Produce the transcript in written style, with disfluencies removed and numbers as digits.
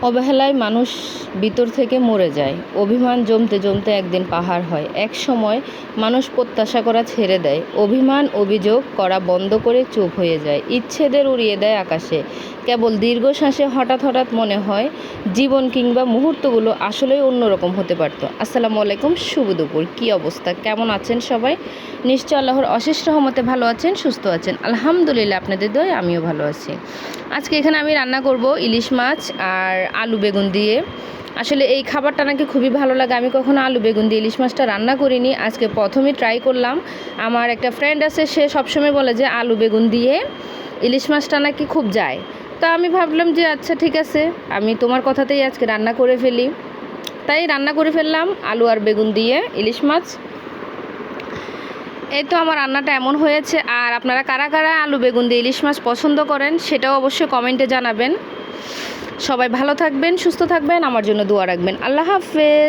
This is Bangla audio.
অবহেলায় মানুষ ভিতর থেকে মরে যায়। অভিমান জমতে জমতে একদিন পাহাড় হয়। এক সময় মানুষ প্রত্যাশা করা ছেড়ে দেয়, অভিমান অভিযোগ করা বন্ধ করে চুপ হয়ে যায়, ইচ্ছেদের উড়িয়ে দেয় আকাশে। কেবল দীর্ঘশ্বাসে হঠাৎ হঠাৎ মনে হয় জীবন কিংবা মুহূর্তগুলো আসলেই অন্যরকম হতে পারত। আসসালামু আলাইকুম, শুভ দুপুর। কী অবস্থা, কেমন আছেন সবাই? নিশ্চয় আল্লাহর অশেষ রহমতে ভালো আছেন, সুস্থ আছেন। আলহামদুলিল্লাহ, আপনাদের দয়ায় আমিও ভালো আছি। আজকে এখানে আমি রান্না করব ইলিশ মাছ আর আলু বেগুন দিয়ে। আসলে এই খাবারটা নাকি খুবই ভালো লাগে। আমি কখনো আলু বেগুন দিয়ে ইলিশ মাছটা রান্না করিনি, আজকে প্রথমেই ট্রাই করলাম। আমার একটা ফ্রেন্ড আছে, সে সবসময় বলে যে আলু বেগুন দিয়ে ইলিশ মাছটা নাকি খুব যায়। তো আমি ভাবলাম যে আচ্ছা ঠিক আছে, আমি তোমার কথাতেই আজকে রান্না করে ফেলি। তাই রান্না করে ফেললাম আলু আর বেগুন দিয়ে ইলিশ মাছ। এই তো আমার রান্নাটা এমন হয়েছে। আর আপনারা কারা কারা আলু বেগুন দিয়ে ইলিশ মাছ পছন্দ করেন সেটাও অবশ্যই কমেন্টে জানাবেন। সবাই ভালো থাকবেন, সুস্থ থাকবেন, আমার জন্য দোয়া রাখবেন। আল্লাহ হাফেজ।